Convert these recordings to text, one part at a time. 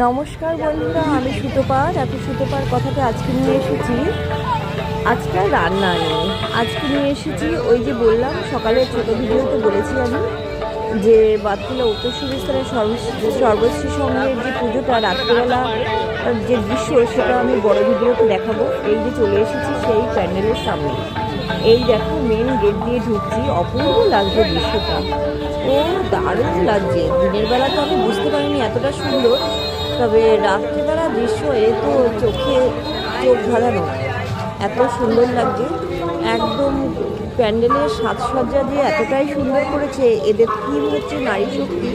নমস্কার বন্ধুরা, আমি সুতোপার। আপনি সুতোপার কথাতে আজকে নিয়ে এসেছি আজকাল রান্না নিয়ে। আজকে নিয়ে এসেছি ওই যে বললাম সকালে ছোটো ভিডিওতে বলেছি আমি যে বাতকুলা উত্তর সুবিস্তারের সর্বশ্রী সঙ্গের যে পুজোটা রাত্রিবেলা যে দৃশ্য সেটা আমি বড় ভিডিওতে দেখাবো। এই যে চলে এসেছি সেই প্যান্ডেলের সামনে। এই দেখো মেন গেট দিয়ে ঢুকছি, অপূর্ব লাগছে দৃশ্যটা, ও দারুণ লাগছে। দিনের বেলা তো আমি বুঝতে পারিনি এতটা সুন্দর, তবে রাত্রিবেলা দৃশ্য এ তো চোখ ধাঁধানো, এত সুন্দর লাগছে। একদম প্যান্ডেলের সাজসজ্জা দিয়ে এতটাই সুন্দর করেছে। এদের থিম হচ্ছে নারী শক্তি।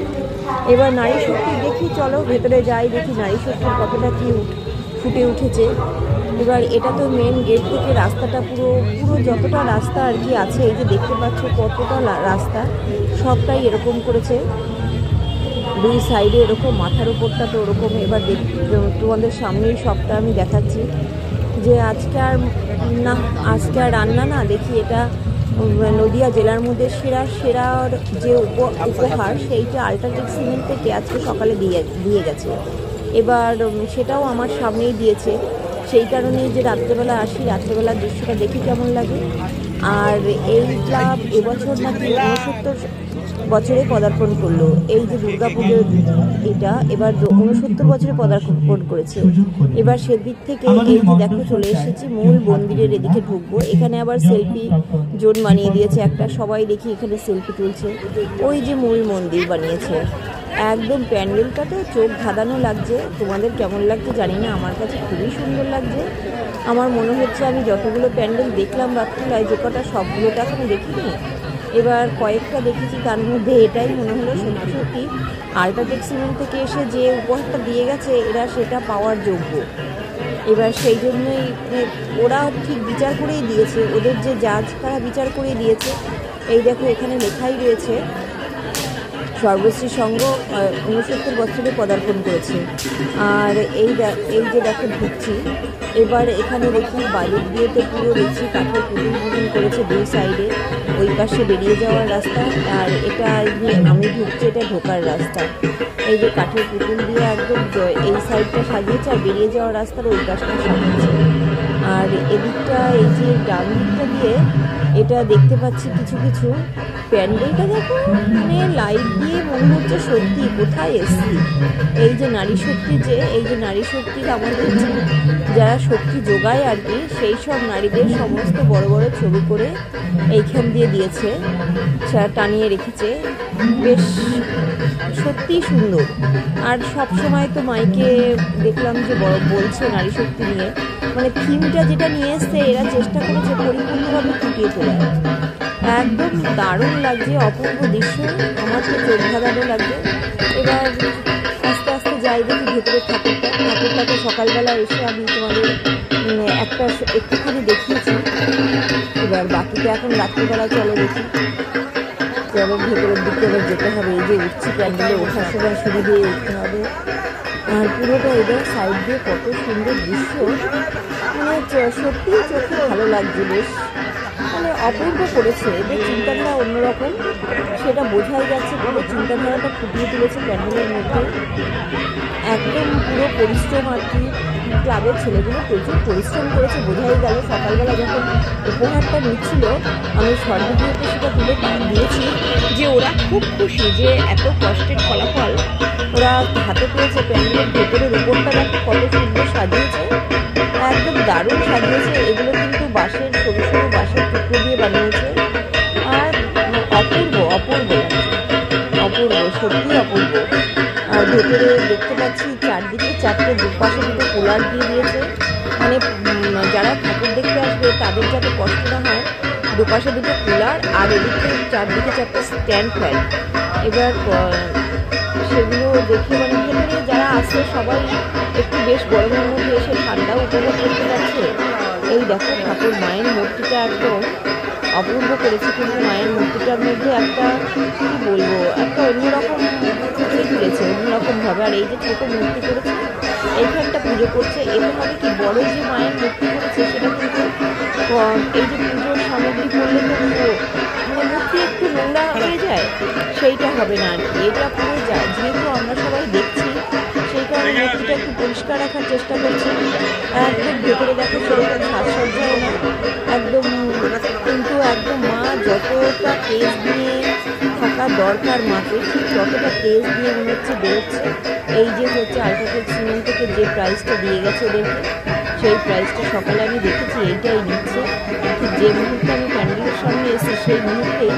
এবার নারী শক্তি দেখি, চলো ভেতরে যাই, দেখি নারী শক্তির কতটা কি ফুটে উঠেছে। এবার এটা তো মেন গেট থেকে রাস্তাটা পুরো যতটা রাস্তা আর কি আছে, এই যে দেখতে পাচ্ছ কতটা রাস্তা, সবটাই এরকম করেছে। দুই সাইডে এরকম, মাথার উপরটা তো ওরকম। এবার তোমাদের সামনেই সবটা আমি দেখাচ্ছি যে আজকে আর রান্না না, দেখি এটা নদিয়া জেলার মধ্যে সেরার যে উপহার সেইটা আল্ট্রাটেক সিমেন্ট থেকে আজকে সকালে দিয়ে গেছে। এবার সেটাও আমার সামনেই দিয়েছে। সেই কারণেই যে রাত্রেবেলা আসি, রাত্রেবেলার দৃশ্যটা দেখি কেমন লাগে। আর এই ক্লাব এবছর নাকি 69 বছরে পদার্পণ করলো। এই যে দুর্গাপুজোর এটা এবার 69 বছরে পদার্পণ করেছে। এবার সেদিক থেকে এই যে দেখো চলে এসেছি মূল মন্দিরের এদিকে ঢুকবো। এখানে আবার সেলফি জোন বানিয়ে দিয়েছে একটা, সবাই দেখি এখানে সেলফি তুলছে। ওই যে মূল মন্দির বানিয়েছে, একদম প্যান্ডেলটা তো চোখ ধাঁধানো লাগছে। তোমাদের কেমন লাগছে জানি না, আমার কাছে খুবই সুন্দর লাগছে। আমার মনে হচ্ছে আমি যতগুলো প্যান্ডেল দেখলাম রাত্রিবেলায়, যে কটা সবগুলোটা এখনো দেখিনি, এবার কয়েকটা দেখেছি, তার মধ্যে এটাই মনে হলো সত্যি আল্ট্রাটেক সিমেন্ট থেকে এসে যে উপহারটা দিয়ে গেছে এরা সেটা পাওয়ার যোগ্য। এবার সেই জন্যই ওরা ঠিক বিচার করেই দিয়েছে, ওদের যে জাজ তারা বিচার করে দিয়েছে। এই দেখো এখানে লেখাই রয়েছে সর্বশ্রী সংঘ 69 বছরে পদার্পণ করেছে। আর এই যে দেখো ঢুকছি, এবার এখানে দেখি বালির দিয়ে তো পুরো দেখছি কাঠের পুতুল মতন করেছে দুই সাইডে। ওই পাশে বেরিয়ে যাওয়ার রাস্তা, আর এটা আমি ঢুকছি, এটা ঢোকার রাস্তা। এই যে কাঠের পুতুল দিয়ে একদম এই সাইডটা সাজিয়েছে, আর বেরিয়ে যাওয়ার রাস্তার ওই পাশটা সাজিয়েছে। আর এদিকটা এই যে ডান দিকটা দিয়ে এটা দেখতে পাচ্ছি কিছু প্যান্ডেলটা দেখো, মানে লাইট দিয়ে মনে হচ্ছে সত্যি কোথায় এসছি। এই যে নারী শক্তি, এই যে নারী শক্তির আমাদের যারা শক্তি যোগায় আর কি, সেই সব নারীদের সমস্ত বড় বড় ছবি করে এইখান দিয়ে দিয়েছে, টানিয়ে রেখেছে। বেশ সত্যি সুন্দর। আর সব সময় তো মাইকে দেখলাম যে বলছে নারী শক্তি নিয়ে, মানে থিমটা যেটা নিয়ে এসছে এরা চেষ্টা করেছে পরিপূর্ণভাবে ফুটিয়ে তোলার। একদম দারুণ লাগছে, অপূর্ব দৃশ্য, আমার তো চোখ ধাঁধানো লাগছে। এবার আস্তে আস্তে যাই, দেখি ভেতরে ঠাকুরটাকে সকালবেলা এসে আমি তোমাদের একটুখানি দেখিয়েছি। এবার বাকিটা এখন রাত্রিবেলা চলো দেখি, চলো ভেতরের দিকে এবার যেতে হবে। এই যে উঠছি, প্যান্ডেলে ওঠার সময় সিঁড়ি দিয়ে উঠতে হবে। আর পুরোটা এদের সাইড দিয়ে কত সুন্দর দৃশ্য, মানে সত্যিই চোখে ভালো লাগছে। বেশ মানে অপূর্ব করেছে, এদের চিন্তাধারা অন্যরকম, সেটা বোঝাই যাচ্ছে। পুরো চিন্তাধারাটা ফুটিয়ে তুলেছে প্যান্ডেলের মধ্যে। একদম পুরো পরিশ্রম আর কি, ক্লাবের ছেলেগুলো প্রচুর পরিশ্রম করেছে, বোঝাই গেল। সকালবেলা যখন উপহারটা নিচ্ছিল আমি শর্ট ভিডিওতে সেটা তুলে দিয়েছি যে ওরা খুব খুশি যে এত কষ্টের ফলাফল ওরা হাতে পেয়েছে। প্যান্ডেলের ভেতরের উপরটা দেখো কত সুন্দর সাজিয়েছে, একদম দারুণ সাজিয়েছে। এগুলো কিন্তু বাঁশের সরু বাঁশের টুকরো দিয়ে বানিয়েছে। আর অপূর্ব সত্যি অপূর্ব। আর ভেতরে দেখতে পাচ্ছি চারদিকে চারটে, দুপাশে দুটো কুলার দিয়ে দিয়েছে, মানে যারা ঠাকুর দেখতে আসবে তাদের যাতে কষ্ট না হয়, দুপাশে দুটো কুলার, আর এদিকে চারদিকে চারটে স্ট্যান্ড ফ্যান। এবার সেগুলো দেখে মানে ভেতরে যারা আসছে সবাই একটু বেশ গরমের মধ্যে এসে ঠান্ডাও উপভোগ করতে পারছে। এই দেখো ঠাকুর মায়ের মূর্তিটা একদম অপূর্ব করেছে, কিন্তু মায়ের মূর্তিটার মধ্যে একটা কী বলবো, একটা অন্যরকম ফুটিয়ে তুলেছে অন্যরকমভাবে। আর এই যে ছোটো মূর্তি করেছে, এইখানটা পুজো করছে, এতে হবে কি বড় যে মায়ের মূর্তি করেছে সেটা কিন্তু এই যে পুজোর সামগ্রী করলে তো মানে মূর্তি একটু নোংরা হয়ে যায়, সেইটা হবে না আর কি। এটা পুরো যেহেতু আমরা সবাই দেখছি সেই কারণে মূর্তিটা একটু পরিষ্কার রাখার চেষ্টা করছি। একদম ভেতরে দেখো সেরকম সাজসজ্জাও না একদম, কিন্তু একদম মা যতটা তেজ দিয়ে থাকা দরকার মাকে ঠিক ততটা তেজ দিয়ে মনে হচ্ছে বেরোচ্ছে। এই যে হচ্ছে আল্ট্রাটেক সিমেন্ট থেকে যে প্রাইসটা দিয়ে গেছে ওদেরকে, সেই প্রাইসটা সকালে আমি দেখেছি এইটাই নিচ্ছে। ঠিক যে মুহূর্তে আমি প্যান্ডেলের সামনে এসেছি সেই মুহূর্তেই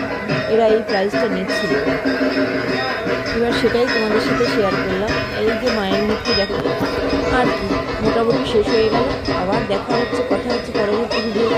এরা এই প্রাইসটা নিচ্ছিল। এবার সেটাই তোমাদের সাথে শেয়ার করলাম। এই যে মায়ের মূর্তি দেখো, আর কি মোটামুটি শেষ হয়ে গেল। আবার দেখা হচ্ছে, কথা হচ্ছে পরবর্তী ভিডিও।